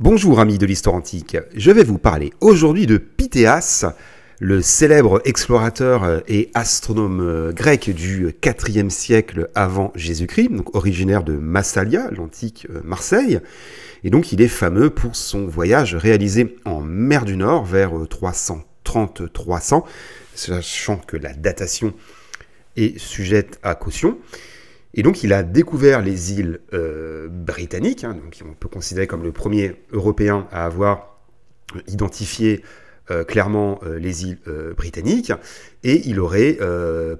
Bonjour amis de l'histoire antique, je vais vous parler aujourd'hui de Pythéas, le célèbre explorateur et astronome grec du IVe siècle avant Jésus-Christ, donc originaire de Massalia, l'antique Marseille. Et donc il est fameux pour son voyage réalisé en mer du Nord vers 330-300, sachant que la datation est sujette à caution. Et donc il a découvert les îles britanniques, donc on peut considérer comme le premier Européen à avoir identifié clairement les îles britanniques, et il aurait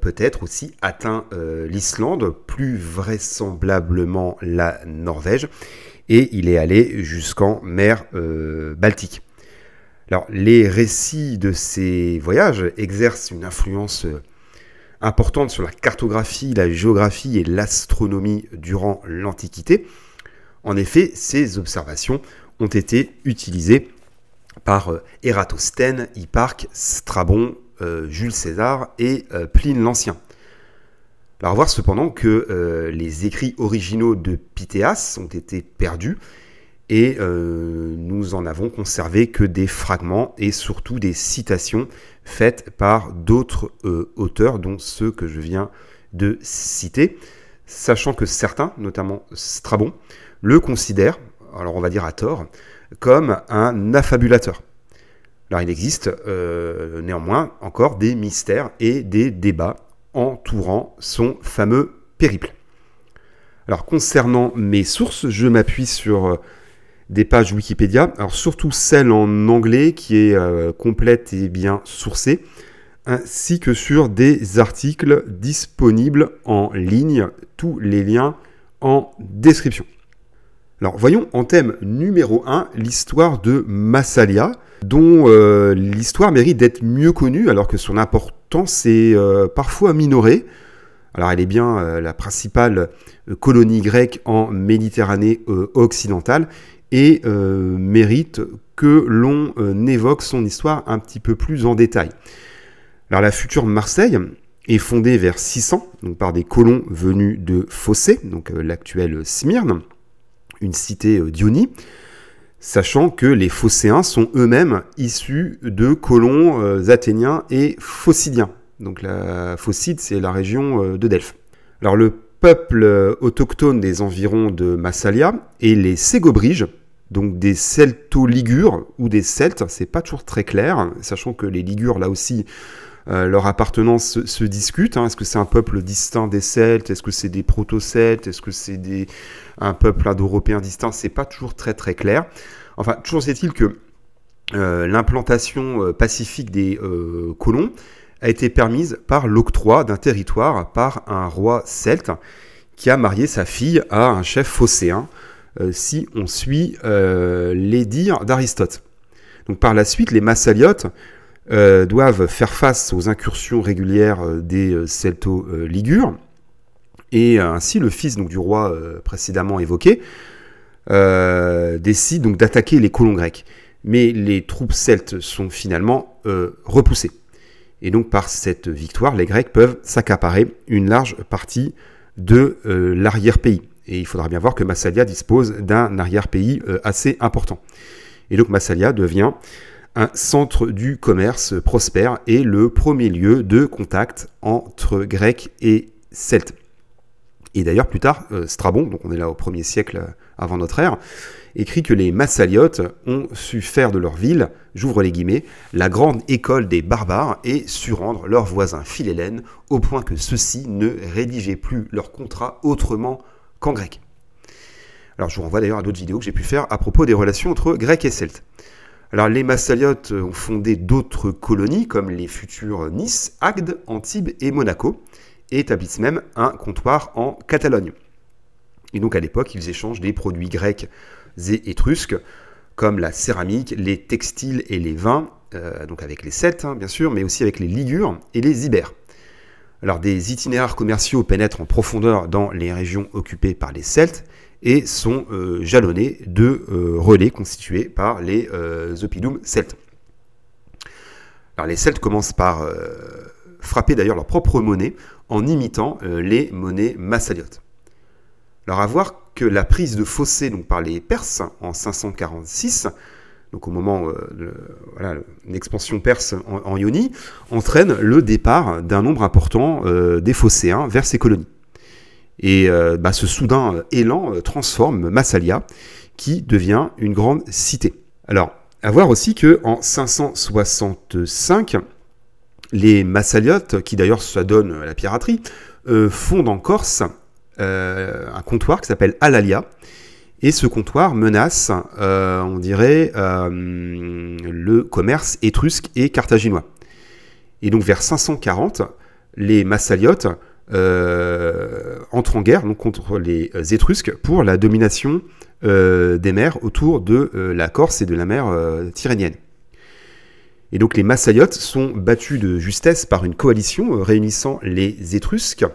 peut-être aussi atteint l'Islande, plus vraisemblablement la Norvège, et il est allé jusqu'en mer Baltique. Alors les récits de ces voyages exercent une influence importante sur la cartographie, la géographie et l'astronomie durant l'Antiquité. En effet, ces observations ont été utilisées par Ératosthène, Hipparque, Strabon, Jules César et Pline l'Ancien. Alors, à voir cependant que les écrits originaux de Pythéas ont été perdus et nous en avons conservé que des fragments et surtout des citations faites par d'autres auteurs, dont ceux que je viens de citer, sachant que certains, notamment Strabon, le considèrent, alors on va dire à tort, comme un affabulateur. Alors il existe néanmoins encore des mystères et des débats entourant son fameux périple. Alors concernant mes sources, je m'appuie sur des pages Wikipédia, alors surtout celle en anglais qui est complète et bien sourcée, ainsi que sur des articles disponibles en ligne, tous les liens en description. Alors voyons en thème numéro 1 l'histoire de Massalia, dont l'histoire mérite d'être mieux connue alors que son importance est parfois minorée. Alors elle est bien la principale colonie grecque en Méditerranée occidentale, et mérite que l'on évoque son histoire un petit peu plus en détail. Alors la future Marseille est fondée vers 600 donc par des colons venus de Phocée, donc l'actuelle Smyrne, une cité d'Ionie, sachant que les Phocéens sont eux-mêmes issus de colons athéniens et phocidiens. Donc la Phocide, c'est la région de Delphes. Alors le peuple autochtone des environs de Massalia est les Ségobriges, donc des Celto-Ligures ou des Celtes, c'est pas toujours très clair, sachant que les Ligures, là aussi, leur appartenance se discute. Est-ce que c'est un peuple distinct des Celtes? Est-ce que c'est des proto-Celtes? Est-ce que c'est un peuple indo-européen distinct? C'est pas toujours très très clair. Enfin, toujours est-il que l'implantation pacifique des colons a été permise par l'octroi d'un territoire par un roi celte qui a marié sa fille à un chef phocéen, si on suit les dires d'Aristote. Donc par la suite, les Massaliotes doivent faire face aux incursions régulières des Celto-Ligures, et ainsi le fils donc, du roi précédemment évoqué décide donc d'attaquer les colons grecs. Mais les troupes celtes sont finalement repoussées. Et donc par cette victoire, les Grecs peuvent s'accaparer une large partie de l'arrière-pays. Et il faudra bien voir que Massalia dispose d'un arrière-pays assez important. Et donc Massalia devient un centre du commerce prospère et le premier lieu de contact entre Grecs et Celtes. Et d'ailleurs plus tard, Strabon, donc on est là au 1er siècle avant notre ère, écrit que les Massaliotes ont su faire de leur ville, j'ouvre les guillemets, la grande école des barbares et su rendre leurs voisins philhellènes au point que ceux-ci ne rédigeaient plus leurs contrats autrement qu'en grec. Alors je vous renvoie d'ailleurs à d'autres vidéos que j'ai pu faire à propos des relations entre Grecs et Celtes. Alors les Massaliotes ont fondé d'autres colonies comme les futurs Nice, Agde, Antibes et Monaco, et établissent même un comptoir en Catalogne. Et donc à l'époque, ils échangent des produits grecs et étrusques, comme la céramique, les textiles et les vins, donc avec les Celtes bien sûr, mais aussi avec les Ligures et les Ibères. Alors des itinéraires commerciaux pénètrent en profondeur dans les régions occupées par les Celtes et sont jalonnés de relais constitués par les oppidum celtes. Alors les Celtes commencent par frapper d'ailleurs leur propre monnaie en imitant les monnaies massaliotes. Alors à voir que la prise de Phocée donc, par les Perses en 546, donc au moment de l'expansion perse en Ionie, entraîne le départ d'un nombre important des Phocéens vers ces colonies. Et ce soudain élan transforme Massalia, qui devient une grande cité. Alors, à voir aussi qu'en 565, les Massaliotes, qui d'ailleurs s'adonnent à la piraterie, fondent en Corse un comptoir qui s'appelle Alalia. Et ce comptoir menace, on dirait, le commerce étrusque et carthaginois. Et donc vers 540, les Massaliotes entrent en guerre donc, contre les Étrusques pour la domination des mers autour de la Corse et de la mer Tyrrhénienne. Et donc les Massaliotes sont battus de justesse par une coalition réunissant les Étrusques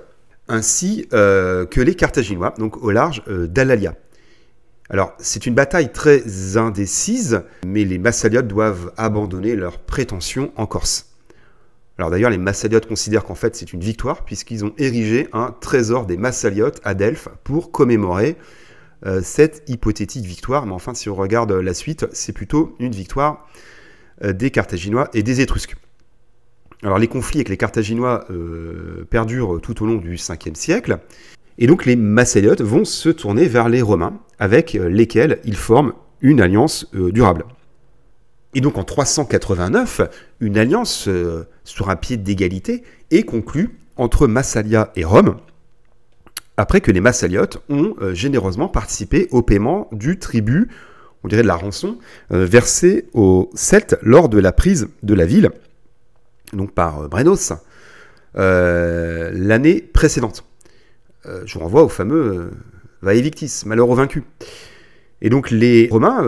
ainsi que les Carthaginois, donc au large d'Alalia. Alors, c'est une bataille très indécise, mais les Massaliotes doivent abandonner leurs prétentions en Corse. Alors d'ailleurs, les Massaliotes considèrent qu'en fait c'est une victoire, puisqu'ils ont érigé un trésor des Massaliotes à Delphes pour commémorer cette hypothétique victoire. Mais enfin, si on regarde la suite, c'est plutôt une victoire des Carthaginois et des Étrusques. Alors les conflits avec les Carthaginois perdurent tout au long du 5e siècle. Et donc les Massaliotes vont se tourner vers les Romains, avec lesquels ils forment une alliance durable. Et donc en 389, une alliance sur un pied d'égalité est conclue entre Massalia et Rome, après que les Massaliotes ont généreusement participé au paiement du tribut, on dirait de la rançon, versée aux Celtes lors de la prise de la ville, donc par Brennos, l'année précédente. Je vous renvoie au fameux Vae Victis, malheur aux vaincus. Et donc les Romains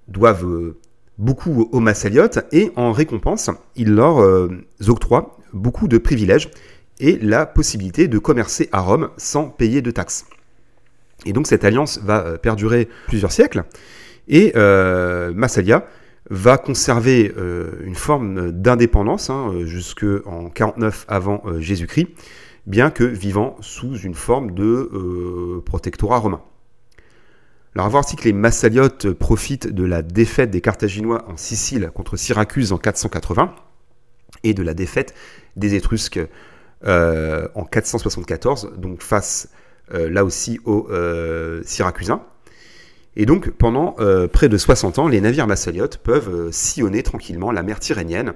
doivent beaucoup aux Massaliotes et en récompense, ils leur octroient beaucoup de privilèges et la possibilité de commercer à Rome sans payer de taxes. Et donc cette alliance va perdurer plusieurs siècles et Massalia va conserver une forme d'indépendance jusqu'en 49 avant Jésus-Christ, bien que vivant sous une forme de protectorat romain. Alors à voir aussi que les Massaliotes profitent de la défaite des Carthaginois en Sicile contre Syracuse en 480 et de la défaite des Étrusques en 474, donc face là aussi aux Syracusains. Et donc pendant près de 60 ans, les navires Massaliotes peuvent sillonner tranquillement la mer Tyrrhénienne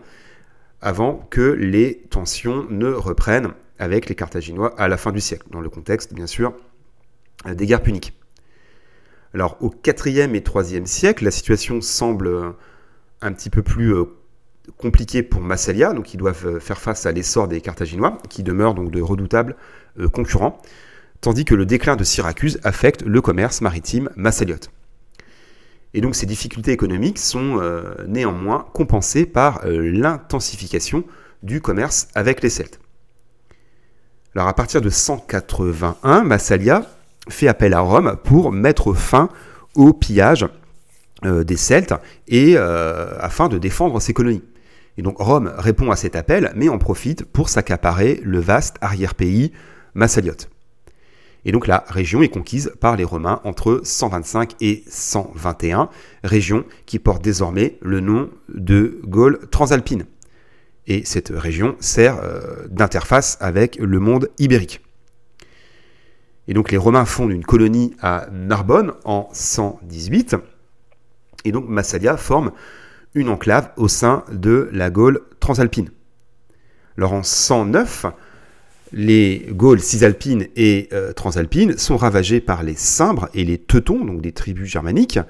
avant que les tensions ne reprennent avec les Carthaginois à la fin du siècle, dans le contexte, bien sûr, des guerres puniques. Alors, au IVe et IIIe siècle, la situation semble un petit peu plus compliquée pour Massalia, donc ils doivent faire face à l'essor des Carthaginois, qui demeurent donc de redoutables concurrents, tandis que le déclin de Syracuse affecte le commerce maritime massaliote. Et donc ces difficultés économiques sont néanmoins compensées par l'intensification du commerce avec les Celtes. Alors à partir de 181, Massalia fait appel à Rome pour mettre fin au pillage des Celtes et afin de défendre ses colonies. Et donc Rome répond à cet appel, mais en profite pour s'accaparer le vaste arrière-pays massaliote. Et donc la région est conquise par les Romains entre 125 et 121, région qui porte désormais le nom de Gaule transalpine. Et cette région sert d'interface avec le monde ibérique. Et donc les Romains fondent une colonie à Narbonne en 118, et donc Massalia forme une enclave au sein de la Gaule transalpine. Alors en 109, les Gaules cisalpines et transalpines sont ravagées par les Cimbres et les Teutons, donc des tribus germaniques,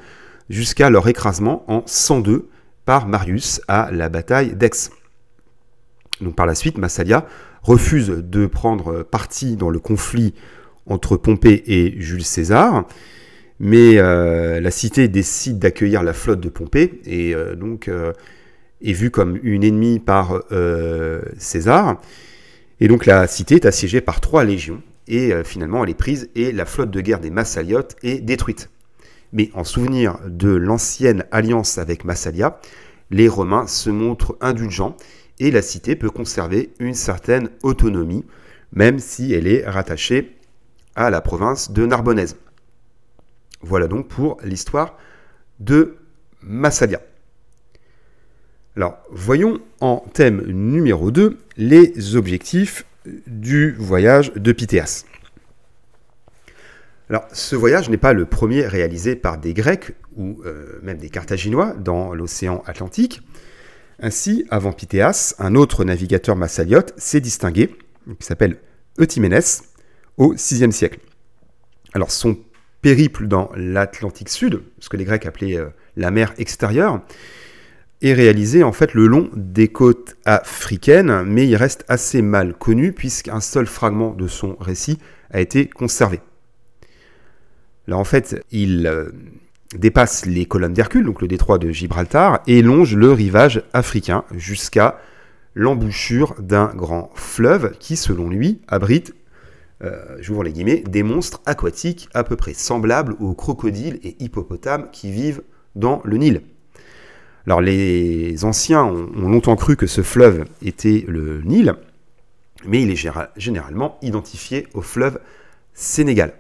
jusqu'à leur écrasement en 102 par Marius à la bataille d'Aix. Donc par la suite, Massalia refuse de prendre parti dans le conflit entre Pompée et Jules César, mais la cité décide d'accueillir la flotte de Pompée et donc est vue comme une ennemie par César. Et donc la cité est assiégée par 3 légions et finalement elle est prise et la flotte de guerre des Massaliotes est détruite. Mais en souvenir de l'ancienne alliance avec Massalia, les Romains se montrent indulgents et la cité peut conserver une certaine autonomie, même si elle est rattachée à la province de Narbonnaise. Voilà donc pour l'histoire de Massalia. Alors, voyons en thème numéro 2 les objectifs du voyage de Pythéas. Alors, ce voyage n'est pas le premier réalisé par des Grecs ou même des Carthaginois dans l'océan Atlantique. Ainsi, avant Pythéas, un autre navigateur massaliote s'est distingué, qui s'appelle Euthyménès, au VIe siècle. Alors, son périple dans l'Atlantique Sud, ce que les Grecs appelaient la mer extérieure, est réalisé en fait le long des côtes africaines, mais il reste assez mal connu puisqu'un seul fragment de son récit a été conservé. Là en fait, il dépasse les colonnes d'Hercule, donc le détroit de Gibraltar, et longe le rivage africain jusqu'à l'embouchure d'un grand fleuve qui, selon lui, abrite, j'ouvre les guillemets, des monstres aquatiques à peu près semblables aux crocodiles et hippopotames qui vivent dans le Nil. Alors les anciens ont longtemps cru que ce fleuve était le Nil, mais il est généralement identifié au fleuve Sénégal.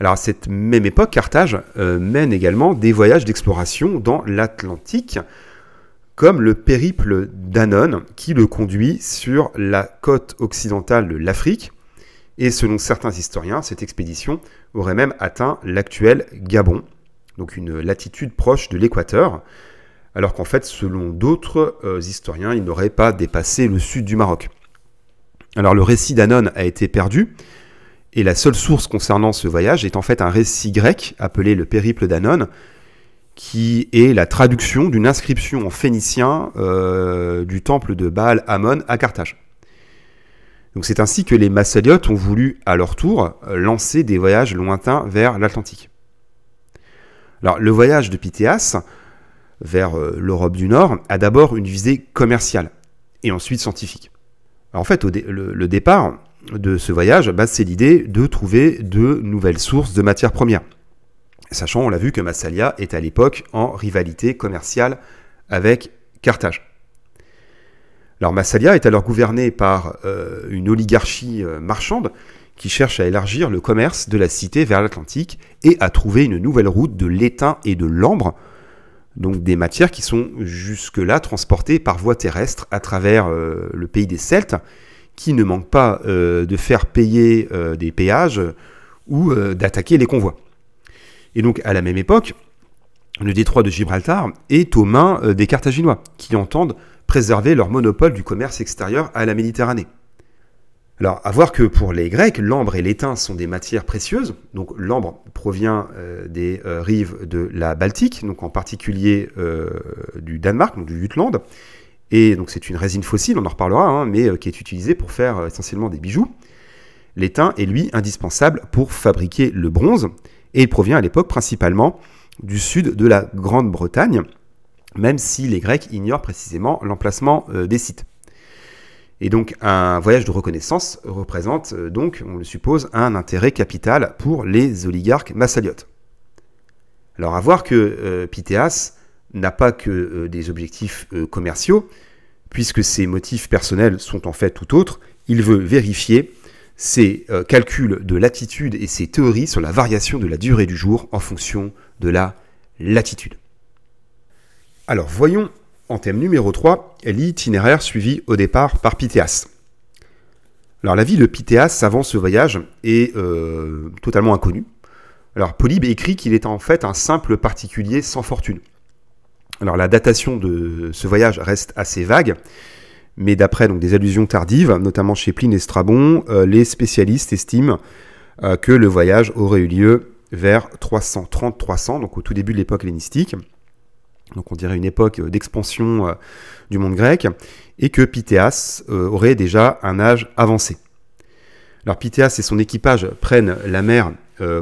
Alors à cette même époque, Carthage mène également des voyages d'exploration dans l'Atlantique, comme le périple d'Hannon, qui le conduit sur la côte occidentale de l'Afrique, et selon certains historiens, cette expédition aurait même atteint l'actuel Gabon, donc une latitude proche de l'équateur, alors qu'en fait, selon d'autres historiens, il n'aurait pas dépassé le sud du Maroc. Alors le récit d'Hannon a été perdu, et la seule source concernant ce voyage est en fait un récit grec appelé le périple d'Hannon, qui est la traduction d'une inscription en phénicien du temple de Baal Ammon à Carthage. Donc c'est ainsi que les Massaliotes ont voulu, à leur tour, lancer des voyages lointains vers l'Atlantique. Alors le voyage de Pythéas vers l'Europe du Nord a d'abord une visée commerciale et ensuite scientifique. Alors, en fait, le départ de ce voyage, c'est l'idée de trouver de nouvelles sources de matières premières. Sachant, on l'a vu, que Massalia est à l'époque en rivalité commerciale avec Carthage. Alors Massalia est alors gouvernée par une oligarchie marchande qui cherche à élargir le commerce de la cité vers l'Atlantique et à trouver une nouvelle route de l'étain et de l'ambre, donc des matières qui sont jusque-là transportées par voie terrestre à travers le pays des Celtes, qui ne manquent pas de faire payer des péages ou d'attaquer les convois. Et donc à la même époque, le détroit de Gibraltar est aux mains des Carthaginois, qui entendent préserver leur monopole du commerce extérieur à la Méditerranée. Alors, à voir que pour les Grecs, l'ambre et l'étain sont des matières précieuses. Donc, l'ambre provient des rives de la Baltique, donc en particulier du Danemark, donc du Jutland. Et donc, c'est une résine fossile, on en reparlera, mais qui est utilisée pour faire essentiellement des bijoux. L'étain est, lui, indispensable pour fabriquer le bronze. Et il provient à l'époque principalement du sud de la Grande-Bretagne, même si les Grecs ignorent précisément l'emplacement des sites. Et donc un voyage de reconnaissance représente donc, on le suppose, un intérêt capital pour les oligarques massaliotes. Alors à voir que Pythéas n'a pas que des objectifs commerciaux, puisque ses motifs personnels sont en fait tout autres. Il veut vérifier ses calculs de latitude et ses théories sur la variation de la durée du jour en fonction de la latitude. Alors voyons en thème numéro 3, l'itinéraire suivi au départ par Pythéas. Alors la vie de Pythéas avant ce voyage est totalement inconnue. Alors Polybe écrit qu'il est en fait un simple particulier sans fortune. Alors la datation de ce voyage reste assez vague, mais d'après donc des allusions tardives, notamment chez Pline et Strabon, les spécialistes estiment que le voyage aurait eu lieu vers 330-300, donc au tout début de l'époque hellénistique. Donc on dirait une époque d'expansion du monde grec, et que Pythéas aurait déjà un âge avancé. Alors Pythéas et son équipage prennent la mer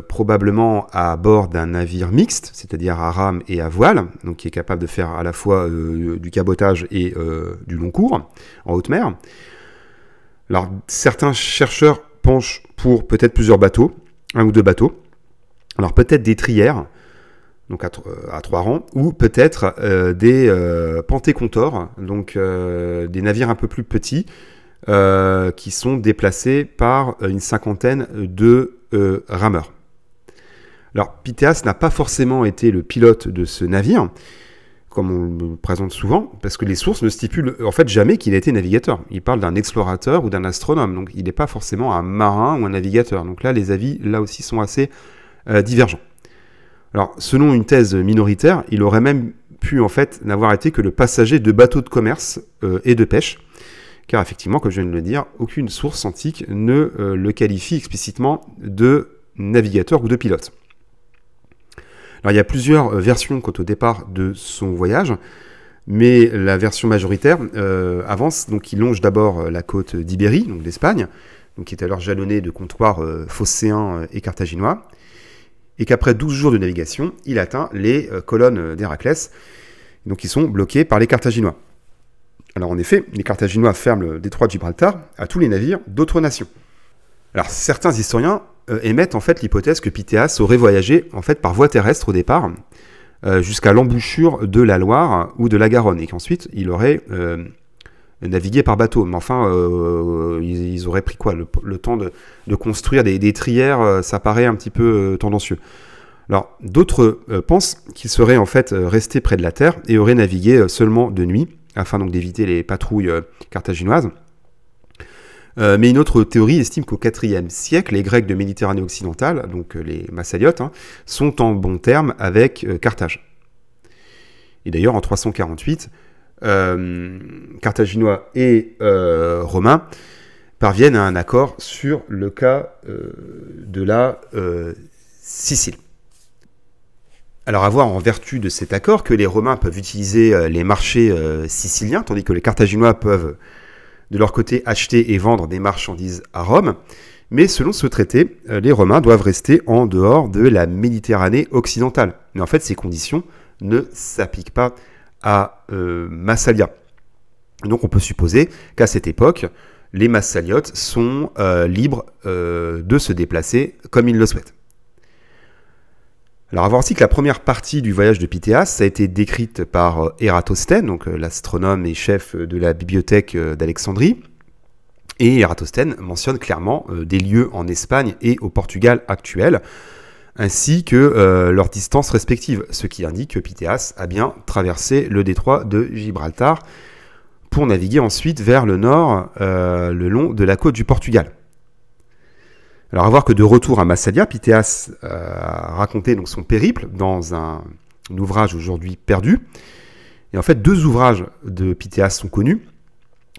probablement à bord d'un navire mixte, c'est-à-dire à rame et à voile, donc qui est capable de faire à la fois du cabotage et du long cours en haute mer. Alors certains chercheurs penchent pour peut-être plusieurs bateaux, un ou deux bateaux, alors peut-être des trières, donc à 3 rangs, ou peut-être des pentécontors, donc des navires un peu plus petits, qui sont déplacés par une cinquantaine de rameurs. Alors, Pythéas n'a pas forcément été le pilote de ce navire, comme on le présente souvent, parce que les sources ne stipulent en fait jamais qu'il a été navigateur. Il parle d'un explorateur ou d'un astronome, donc il n'est pas forcément un marin ou un navigateur. Donc là, les avis, là aussi, sont assez divergents. Alors, selon une thèse minoritaire, il aurait même pu en fait n'avoir été que le passager de bateaux de commerce et de pêche, car effectivement, comme je viens de le dire, aucune source antique ne le qualifie explicitement de navigateur ou de pilote. Alors, il y a plusieurs versions quant au départ de son voyage, mais la version majoritaire avance. Donc, il longe d'abord la côte d'Ibérie, donc d'Espagne, donc qui est alors jalonnée de comptoirs phocéens et carthaginois, et qu'après 12 jours de navigation, il atteint les colonnes d'Héraclès, donc qui sont bloquées par les Carthaginois. Alors, en effet, les Carthaginois ferment le détroit de Gibraltar à tous les navires d'autres nations. Alors, certains historiens émettent en fait l'hypothèse que Pythéas aurait voyagé en fait par voie terrestre au départ jusqu'à l'embouchure de la Loire ou de la Garonne et qu'ensuite il aurait navigué par bateau. Mais enfin, ils auraient pris quoi, le temps de construire des trières, ça paraît un petit peu tendancieux. Alors d'autres pensent qu'il serait en fait resté près de la terre et aurait navigué seulement de nuit afin donc d'éviter les patrouilles carthaginoises. Mais une autre théorie estime qu'au IVe siècle, les Grecs de Méditerranée occidentale, donc les Massaliotes, sont en bons termes avec Carthage. Et d'ailleurs, en 348, Carthaginois et Romains parviennent à un accord sur le cas de la Sicile. Alors à voir en vertu de cet accord que les Romains peuvent utiliser les marchés siciliens, tandis que les Carthaginois peuvent de leur côté acheter et vendre des marchandises à Rome, mais selon ce traité, les Romains doivent rester en dehors de la Méditerranée occidentale. Mais en fait, ces conditions ne s'appliquent pas à Massalia. Donc on peut supposer qu'à cette époque, les Massaliotes sont libres de se déplacer comme ils le souhaitent. Alors à voir aussi que la première partie du voyage de Pythéas a été décrite par Ératosthène, donc l'astronome et chef de la bibliothèque d'Alexandrie. Et Ératosthène mentionne clairement des lieux en Espagne et au Portugal actuel, ainsi que leurs distances respectives, ce qui indique que Pythéas a bien traversé le détroit de Gibraltar pour naviguer ensuite vers le nord le long de la côte du Portugal. Alors à voir que de retour à Massalia, Pythéas a raconté donc son périple dans un ouvrage aujourd'hui perdu. Et en fait, deux ouvrages de Pythéas sont connus.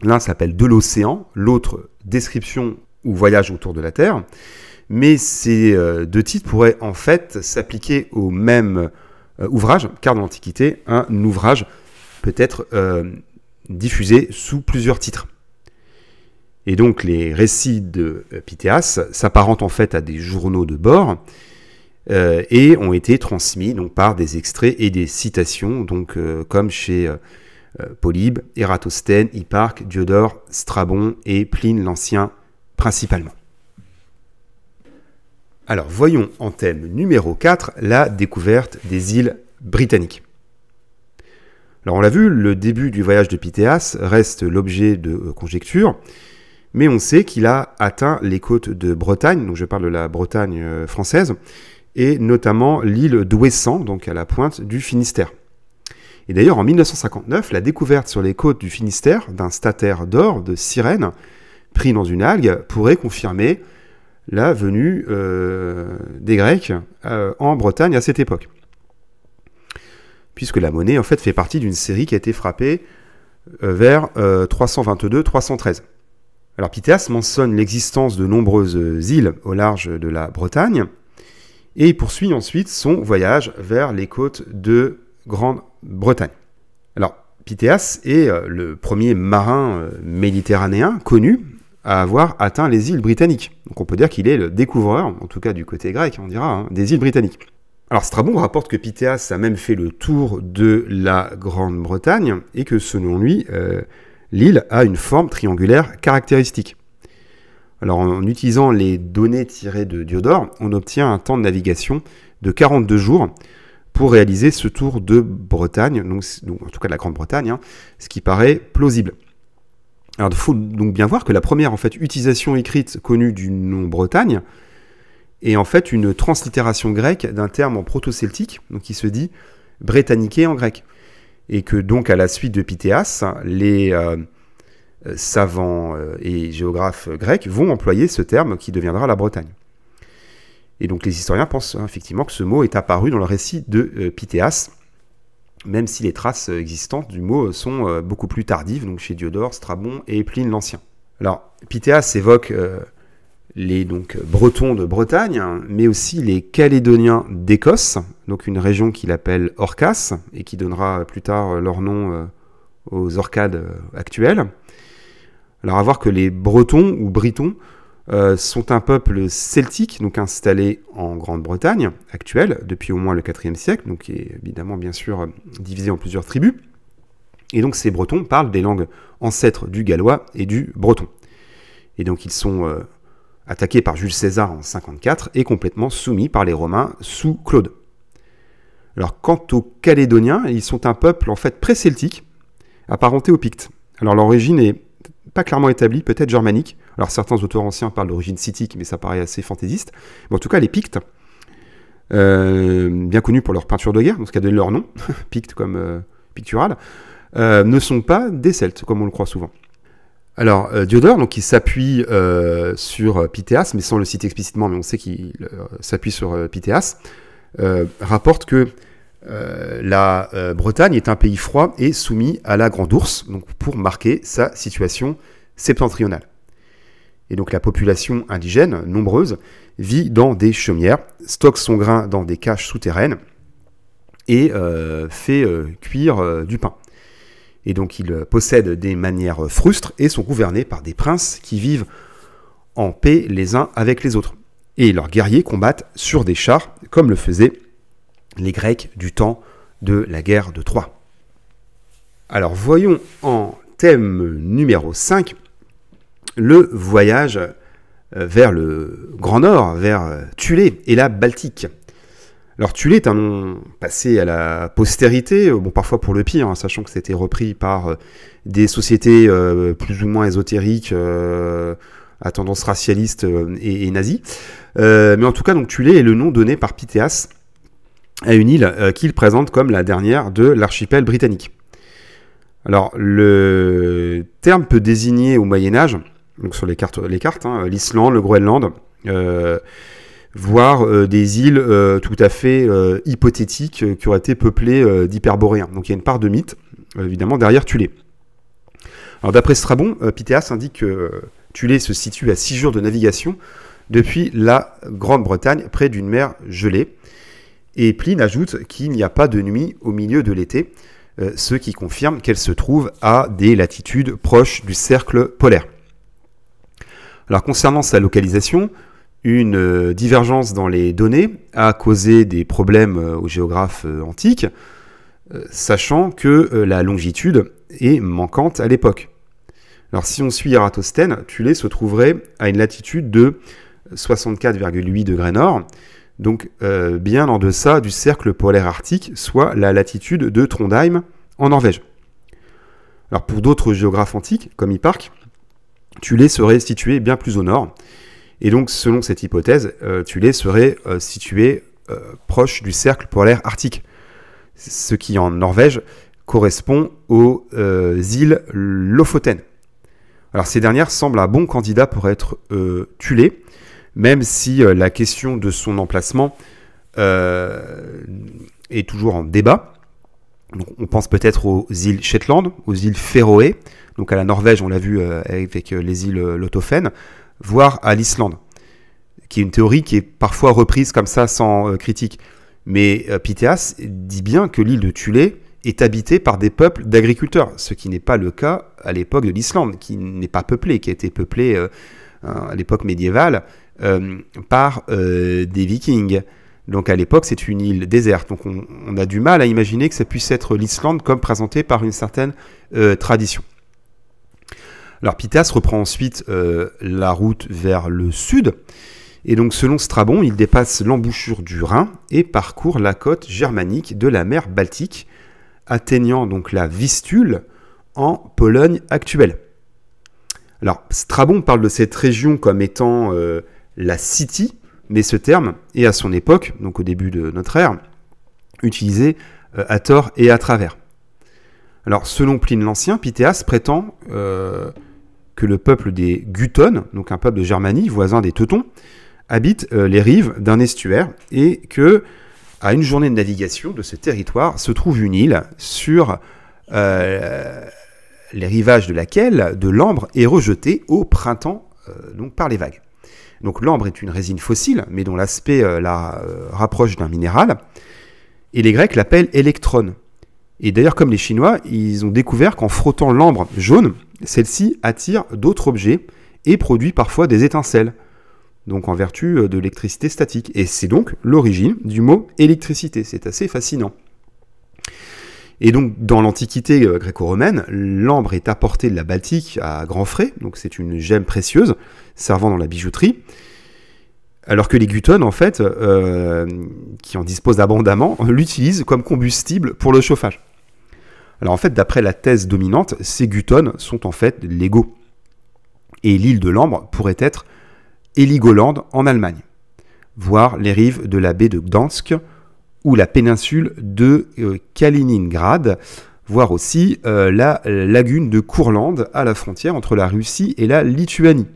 L'un s'appelle De l'océan, l'autre Description ou Voyage autour de la Terre. Mais ces deux titres pourraient en fait s'appliquer au même ouvrage, car dans l'Antiquité, un ouvrage peut être diffusé sous plusieurs titres. Et donc les récits de Pythéas s'apparentent en fait à des journaux de bord et ont été transmis donc par des extraits et des citations, donc comme chez Polybe, Ératosthène, Hipparque, Diodore, Strabon et Pline l'Ancien principalement. Alors voyons en thème numéro 4 la découverte des îles britanniques. Alors on l'a vu, le début du voyage de Pythéas reste l'objet de conjectures, mais on sait qu'il a atteint les côtes de Bretagne, donc je parle de la Bretagne française, et notamment l'île d'Ouessant, donc à la pointe du Finistère. Et d'ailleurs, en 1959, la découverte sur les côtes du Finistère d'un statère d'or de sirène pris dans une algue pourrait confirmer la venue des Grecs en Bretagne à cette époque. Puisque la monnaie, en fait, fait partie d'une série qui a été frappée vers 322-313. Alors Pythéas mentionne l'existence de nombreuses îles au large de la Bretagne et il poursuit ensuite son voyage vers les côtes de Grande-Bretagne. Alors Pythéas est le premier marin méditerranéen connu à avoir atteint les îles britanniques. Donc on peut dire qu'il est le découvreur, en tout cas du côté grec, on dira, des îles britanniques. Alors Strabon rapporte que Pythéas a même fait le tour de la Grande-Bretagne et que selon lui, l'île a une forme triangulaire caractéristique. Alors en utilisant les données tirées de Diodore, on obtient un temps de navigation de 42 jours pour réaliser ce tour de Bretagne, donc en tout cas de la Grande-Bretagne, ce qui paraît plausible. Alors il faut donc bien voir que la première en fait, utilisation écrite connue du nom Bretagne est en fait une translittération grecque d'un terme en proto-celtique, donc qui se dit britanniqué en grec. Et que donc à la suite de Pythéas, les savants et géographes grecs vont employer ce terme qui deviendra la Bretagne. Et donc les historiens pensent effectivement que ce mot est apparu dans le récit de Pythéas, même si les traces existantes du mot sont beaucoup plus tardives, donc chez Diodore, Strabon et Pline l'Ancien. Alors Pythéas évoque les donc, Bretons de Bretagne, mais aussi les Calédoniens d'Écosse, donc une région qu'il appelle Orcas, et qui donnera plus tard leur nom aux Orcades actuelles. Alors à voir que les Bretons ou Britons sont un peuple celtique, donc installé en Grande-Bretagne actuelle, depuis au moins le IVe siècle, donc qui est évidemment bien sûr divisé en plusieurs tribus. Et donc ces Bretons parlent des langues ancêtres du gallois et du breton. Et donc ils sont attaqués par Jules César en 54 et complètement soumis par les Romains sous Claude. Alors quant aux Calédoniens, ils sont un peuple en fait pré-celtique, apparenté aux Pictes. Alors l'origine est pas clairement établie, peut-être germanique. Alors certains auteurs anciens parlent d'origine scythique, mais ça paraît assez fantaisiste. Mais en tout cas, les Pictes, bien connus pour leur peinture de guerre, donc ce qui a donné leur nom, Pictes comme pictural, ne sont pas des Celtes, comme on le croit souvent. Alors, Diodore, donc, il s'appuie sur Pythéas, mais sans le citer explicitement, mais on sait qu'il s'appuie sur Pythéas, rapporte que la Bretagne est un pays froid et soumis à la Grande Ourse, donc pour marquer sa situation septentrionale. Et donc la population indigène, nombreuse, vit dans des chaumières, stocke son grain dans des caches souterraines et fait cuire du pain. Et donc ils possèdent des manières frustres et sont gouvernés par des princes qui vivent en paix les uns avec les autres. Et leurs guerriers combattent sur des chars, comme le faisaient les Grecs du temps de la guerre de Troie. Alors voyons en thème numéro 5 le voyage vers le Grand Nord, vers Thulé et la Baltique. Alors Thulé est un nom passé à la postérité, bon, parfois pour le pire, sachant que c'était repris par des sociétés plus ou moins ésotériques à tendance racialiste et nazie. Mais en tout cas, donc, Thulé est le nom donné par Pythéas à une île qu'il présente comme la dernière de l'archipel britannique. Alors le terme peut désigner au Moyen-Âge, donc sur les cartes, l'Islande, le Groenland, voire des îles tout à fait hypothétiques qui auraient été peuplées d'hyperboréens. Donc il y a une part de mythe, évidemment, derrière Thulé. Alors d'après Strabon, Pythéas indique que Thulé se situe à 6 jours de navigation depuis la Grande-Bretagne, près d'une mer gelée. Et Pline ajoute qu'il n'y a pas de nuit au milieu de l'été, ce qui confirme qu'elle se trouve à des latitudes proches du cercle polaire. Alors concernant sa localisation, une divergence dans les données a causé des problèmes aux géographes antiques, sachant que la longitude est manquante à l'époque. Alors si on suit Ératosthène, Thulé se trouverait à une latitude de 64,8 degrés nord, donc bien en deçà du cercle polaire arctique, soit la latitude de Trondheim en Norvège. Alors pour d'autres géographes antiques, comme Hipparque, Thulé serait situé bien plus au nord, et donc selon cette hypothèse, Thulé serait situé proche du cercle polaire arctique, ce qui en Norvège correspond aux îles Lofoten. Alors ces dernières semblent un bon candidat pour être Thulé, même si la question de son emplacement est toujours en débat. Donc, on pense peut-être aux îles Shetland, aux îles Féroé, donc à la Norvège, on l'a vu avec les îles Lofoten, voire à l'Islande, qui est une théorie qui est parfois reprise comme ça sans critique. Mais Pythéas dit bien que l'île de Thulé est habitée par des peuples d'agriculteurs, ce qui n'est pas le cas à l'époque de l'Islande, qui n'est pas peuplée, qui a été peuplée à l'époque médiévale par des vikings. Donc à l'époque, c'est une île déserte. Donc on a du mal à imaginer que ça puisse être l'Islande comme présenté par une certaine tradition. Alors Pythéas reprend ensuite la route vers le sud, et donc selon Strabon, il dépasse l'embouchure du Rhin et parcourt la côte germanique de la mer Baltique, atteignant donc la Vistule en Pologne actuelle. Alors, Strabon parle de cette région comme étant la City, mais ce terme est à son époque, donc au début de notre ère, utilisé à tort et à travers. Alors, selon Pline l'Ancien, Pythéas prétend que le peuple des Gutones, donc un peuple de Germanie, voisin des Teutons, habite les rives d'un estuaire et que, à une journée de navigation de ce territoire, se trouve une île sur les rivages de laquelle de l'ambre est rejeté au printemps donc par les vagues. Donc l'ambre est une résine fossile, mais dont l'aspect la rapproche d'un minéral, et les Grecs l'appellent électron. Et d'ailleurs, comme les Chinois, ils ont découvert qu'en frottant l'ambre jaune, celle-ci attire d'autres objets et produit parfois des étincelles, donc en vertu de l'électricité statique. Et c'est donc l'origine du mot électricité. C'est assez fascinant. Et donc, dans l'Antiquité gréco-romaine, l'ambre est apporté de la Baltique à grands frais, donc c'est une gemme précieuse servant dans la bijouterie, alors que les Gutones, en fait, qui en disposent abondamment, l'utilisent comme combustible pour le chauffage. Alors en fait, d'après la thèse dominante, ces Gutones sont en fait légaux. Et l'île de l'ambre pourrait être Heligoland en Allemagne, voire les rives de la baie de Gdansk, ou la péninsule de Kaliningrad, voire aussi la lagune de Courlande à la frontière entre la Russie et la Lituanie.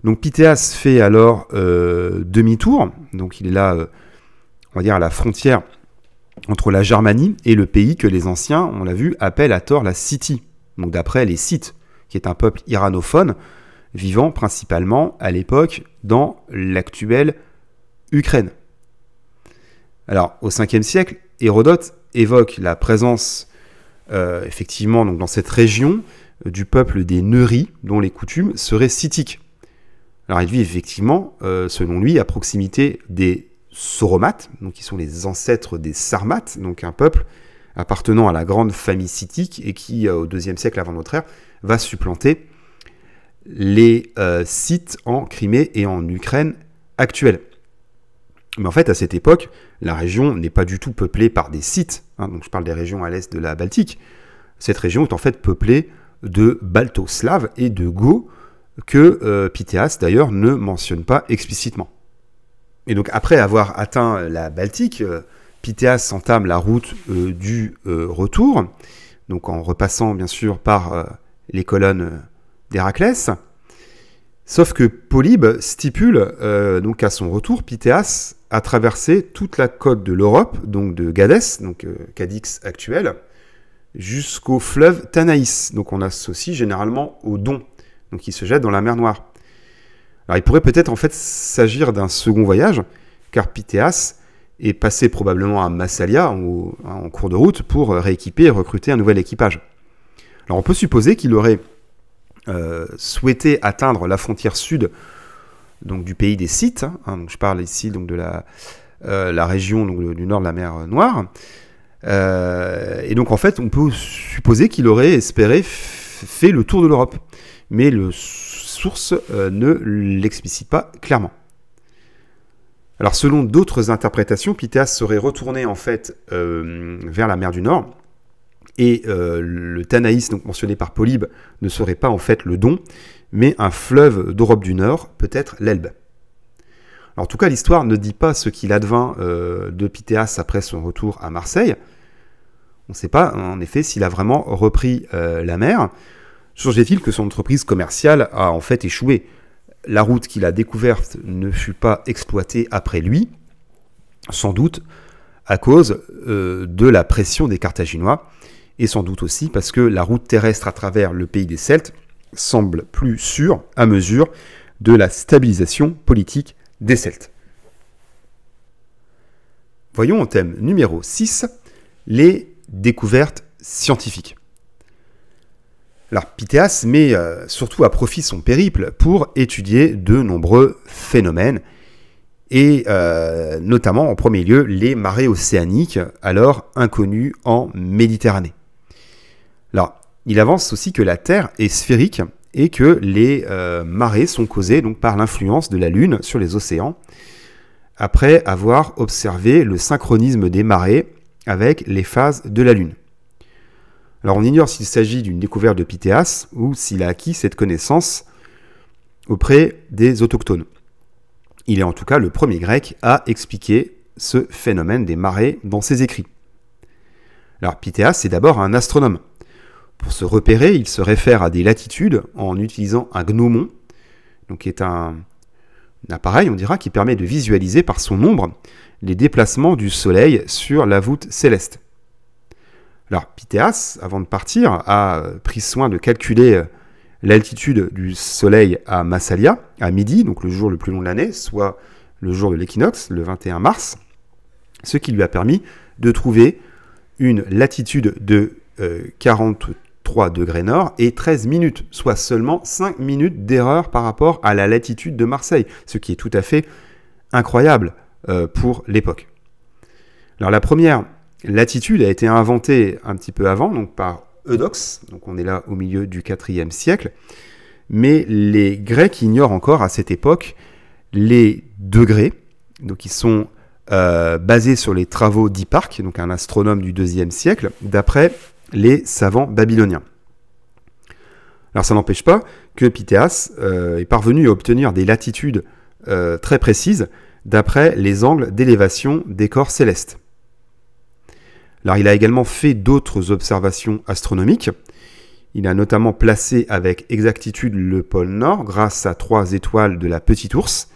Donc Pythéas fait alors demi-tour, donc il est là, on va dire, à la frontière entre la Germanie et le pays que les anciens, on l'a vu, appellent à tort la City, donc d'après les Scythes, qui est un peuple iranophone, vivant principalement à l'époque dans l'actuelle Ukraine. Alors, au 5e siècle, Hérodote évoque la présence, effectivement, donc dans cette région, du peuple des Neuris, dont les coutumes seraient scythiques. Alors, il vit effectivement, selon lui, à proximité des Sauromates, donc qui sont les ancêtres des Sarmates, donc un peuple appartenant à la grande famille scythique et qui, au 2e siècle avant notre ère, va supplanter les Scythes en Crimée et en Ukraine actuelle. Mais en fait, à cette époque, la région n'est pas du tout peuplée par des Scythes, donc je parle des régions à l'est de la Baltique. Cette région est en fait peuplée de Balto-Slaves et de Goths, que Pythéas d'ailleurs ne mentionne pas explicitement. Et donc après avoir atteint la Baltique, Pythéas entame la route du retour, donc en repassant bien sûr par les colonnes d'Héraclès. Sauf que Polybe stipule donc à son retour, Pythéas a traversé toute la côte de l'Europe, donc de Gadès, donc Cadix actuel, jusqu'au fleuve Tanaïs. Donc on associe généralement au Don, donc qui se jette dans la mer Noire. Alors il pourrait peut-être en fait s'agir d'un second voyage, car Pythéas est passé probablement à Massalia en cours de route pour rééquiper et recruter un nouvel équipage. Alors on peut supposer qu'il aurait souhaité atteindre la frontière sud donc du pays des Scythes, donc je parle ici donc de la région donc, du nord de la mer Noire, et donc en fait on peut supposer qu'il aurait espéré fait le tour de l'Europe, mais le source ne l'explicite pas clairement. Alors selon d'autres interprétations, Pythéas serait retourné en fait vers la mer du Nord, et le Tanaïs, donc mentionné par Polybe, ne serait pas en fait le Don, mais un fleuve d'Europe du Nord, peut-être l'Elbe. Alors, en tout cas, l'histoire ne dit pas ce qu'il advint de Pythéas après son retour à Marseille. On ne sait pas, en effet, s'il a vraiment repris la mer. Toujours est-il que son entreprise commerciale a en fait échoué. La route qu'il a découverte ne fut pas exploitée après lui, sans doute à cause de la pression des Carthaginois, et sans doute aussi parce que la route terrestre à travers le pays des Celtes semble plus sûre à mesure de la stabilisation politique des Celtes. Voyons au thème numéro 6, les découvertes scientifiques. Alors Pythéas met surtout à profit son périple pour étudier de nombreux phénomènes, et notamment en premier lieu les marées océaniques, alors inconnues en Méditerranée. Alors, il avance aussi que la Terre est sphérique et que les marées sont causées donc, par l'influence de la Lune sur les océans, après avoir observé le synchronisme des marées avec les phases de la Lune. Alors on ignore s'il s'agit d'une découverte de Pythéas ou s'il a acquis cette connaissance auprès des autochtones. Il est en tout cas le premier grec à expliquer ce phénomène des marées dans ses écrits. Alors Pythéas, c'est d'abord un astronome. Pour se repérer, il se réfère à des latitudes en utilisant un gnomon, donc qui est un appareil, on dira, qui permet de visualiser par son ombre les déplacements du Soleil sur la voûte céleste. Alors Pythéas, avant de partir, a pris soin de calculer l'altitude du Soleil à Massalia, à midi, donc le jour le plus long de l'année, soit le jour de l'équinoxe, le 21 mars, ce qui lui a permis de trouver une latitude de 43 degrés nord et 13 minutes, soit seulement 5 minutes d'erreur par rapport à la latitude de Marseille, ce qui est tout à fait incroyable pour l'époque. Alors la première latitude a été inventée un petit peu avant, donc par Eudoxe, donc on est là au milieu du IVe siècle, mais les Grecs ignorent encore à cette époque les degrés, donc ils sont basés sur les travaux d'Hipparque, donc un astronome du IIe siècle, d'après les savants babyloniens. Alors ça n'empêche pas que Pythéas est parvenu à obtenir des latitudes très précises d'après les angles d'élévation des corps célestes. Alors il a également fait d'autres observations astronomiques. Il a notamment placé avec exactitude le pôle Nord grâce à 3 étoiles de la Petite Ourse,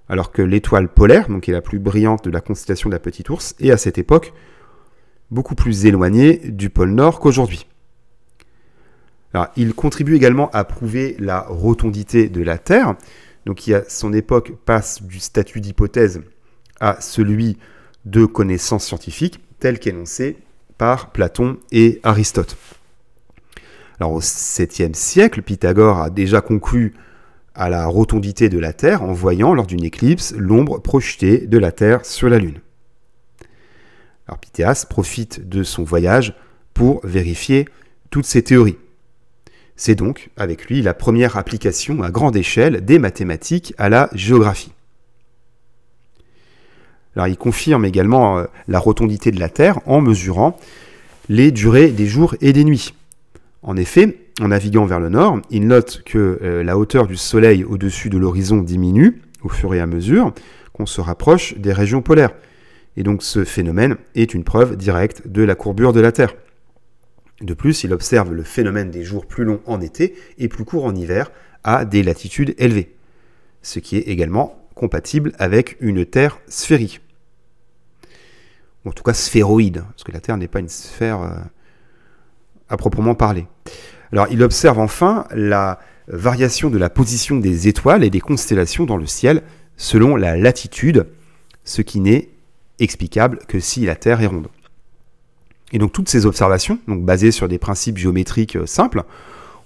alors que l'étoile polaire, donc qui est la plus brillante de la constellation de la Petite Ourse, est à cette époque beaucoup plus éloignée du pôle Nord qu'aujourd'hui. Alors, il contribue également à prouver la rotondité de la Terre, donc qui à son époque passe du statut d'hypothèse à celui de connaissance scientifique, tel qu'énoncé par Platon et Aristote. Alors au 7e siècle, Pythagore a déjà conclu à la rotondité de la Terre en voyant, lors d'une éclipse, l'ombre projetée de la Terre sur la Lune. Alors Pythéas profite de son voyage pour vérifier toutes ces théories. C'est donc, avec lui, la première application à grande échelle des mathématiques à la géographie. Alors, il confirme également la rotondité de la Terre en mesurant les durées des jours et des nuits. En effet, en naviguant vers le nord, il note que la hauteur du Soleil au-dessus de l'horizon diminue au fur et à mesure qu'on se rapproche des régions polaires. Et donc ce phénomène est une preuve directe de la courbure de la Terre. De plus, il observe le phénomène des jours plus longs en été et plus courts en hiver à des latitudes élevées, ce qui est également compatible avec une Terre sphérique. En tout cas sphéroïde, parce que la Terre n'est pas une sphère à proprement parler. Alors, il observe enfin la variation de la position des étoiles et des constellations dans le ciel selon la latitude, ce qui n'est explicable que si la Terre est ronde. Et donc toutes ces observations, donc basées sur des principes géométriques simples,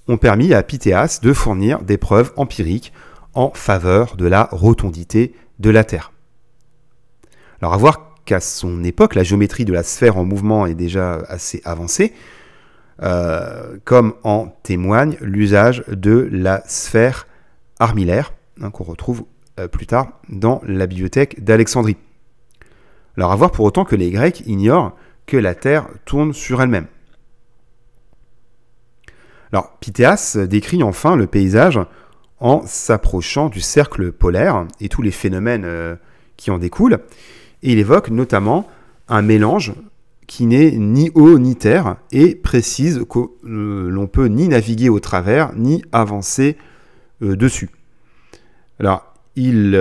ont permis à Pythéas de fournir des preuves empiriques en faveur de la rotondité de la Terre. Alors à voir qu'à son époque, la géométrie de la sphère en mouvement est déjà assez avancée, comme en témoigne l'usage de la sphère armillaire, qu'on retrouve plus tard dans la bibliothèque d'Alexandrie. Alors à voir pour autant que les Grecs ignorent que la Terre tourne sur elle-même. Alors Pythéas décrit enfin le paysage en s'approchant du cercle polaire et tous les phénomènes qui en découlent, et il évoque notamment un mélange qui n'est ni eau ni terre et précise que l'on peut ni naviguer au travers ni avancer dessus. Alors il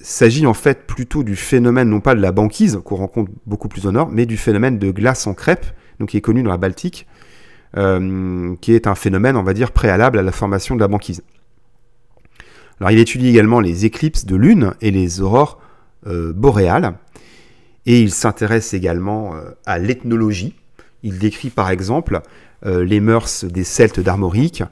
s'agit en fait plutôt du phénomène, non pas de la banquise qu'on rencontre beaucoup plus au nord, mais du phénomène de glace en crêpe, donc qui est connu dans la Baltique, qui est un phénomène, on va dire, préalable à la formation de la banquise. Alors il étudie également les éclipses de lune et les aurores boréales, et il s'intéresse également à l'ethnologie. Il décrit par exemple les mœurs des Celtes d'Armorique,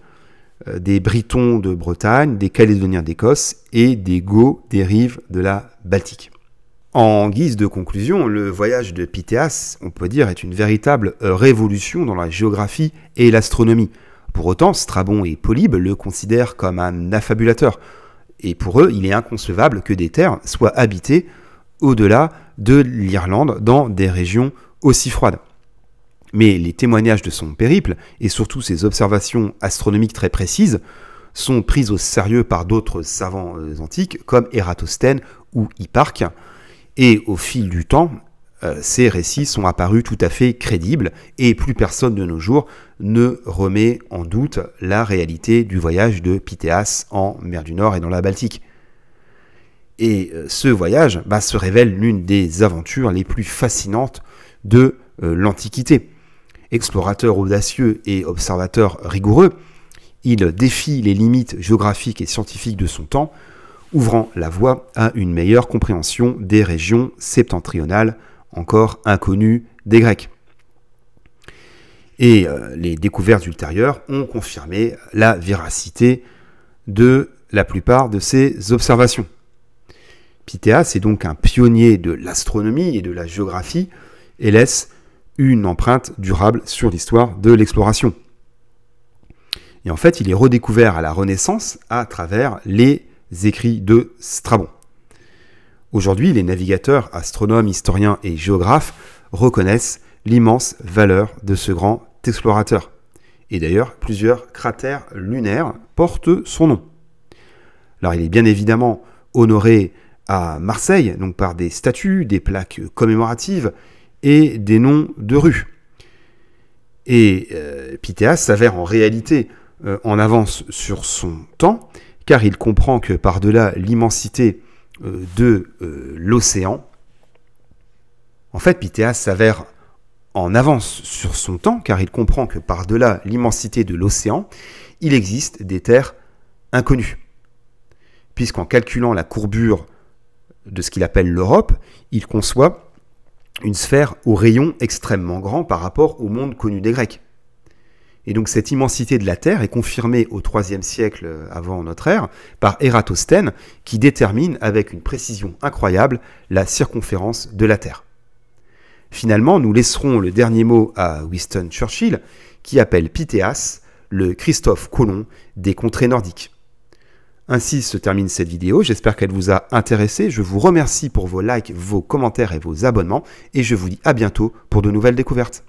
des Britons de Bretagne, des Calédoniens d'Écosse et des Goths des rives de la Baltique. En guise de conclusion, le voyage de Pythéas, on peut dire, est une véritable révolution dans la géographie et l'astronomie. Pour autant, Strabon et Polybe le considèrent comme un affabulateur. Et pour eux, il est inconcevable que des terres soient habitées au-delà de l'Irlande dans des régions aussi froides. Mais les témoignages de son périple, et surtout ses observations astronomiques très précises, sont prises au sérieux par d'autres savants antiques, comme Ératosthène ou Hipparque, et au fil du temps, ces récits sont apparus tout à fait crédibles, et plus personne de nos jours ne remet en doute la réalité du voyage de Pythéas en mer du Nord et dans la Baltique. Et ce voyage se révèle l'une des aventures les plus fascinantes de l'Antiquité. Explorateur audacieux et observateur rigoureux, il défie les limites géographiques et scientifiques de son temps, ouvrant la voie à une meilleure compréhension des régions septentrionales encore inconnues des Grecs. Et les découvertes ultérieures ont confirmé la véracité de la plupart de ces observations. Pythéas est donc un pionnier de l'astronomie et de la géographie et laisse une empreinte durable sur l'histoire de l'exploration. Et en fait, il est redécouvert à la Renaissance à travers les écrits de Strabon. Aujourd'hui, les navigateurs, astronomes, historiens et géographes reconnaissent l'immense valeur de ce grand explorateur. Et d'ailleurs, plusieurs cratères lunaires portent son nom. Alors, il est bien évidemment honoré à Marseille, donc par des statues, des plaques commémoratives et des noms de rues. Et Pythéas s'avère en réalité en avance sur son temps, car il comprend que par-delà l'immensité de l'océan, en fait, Pythéas s'avère en avance sur son temps, car il comprend que par-delà l'immensité de l'océan, il existe des terres inconnues. Puisqu'en calculant la courbure de ce qu'il appelle l'Europe, il conçoit une sphère au rayon extrêmement grand par rapport au monde connu des Grecs. Et donc cette immensité de la Terre est confirmée au IIIe siècle avant notre ère par Ératosthène, qui détermine avec une précision incroyable la circonférence de la Terre. Finalement, nous laisserons le dernier mot à Winston Churchill, qui appelle Pythéas le Christophe Colomb des contrées nordiques. Ainsi se termine cette vidéo, j'espère qu'elle vous a intéressé. Je vous remercie pour vos likes, vos commentaires et vos abonnements, et je vous dis à bientôt pour de nouvelles découvertes.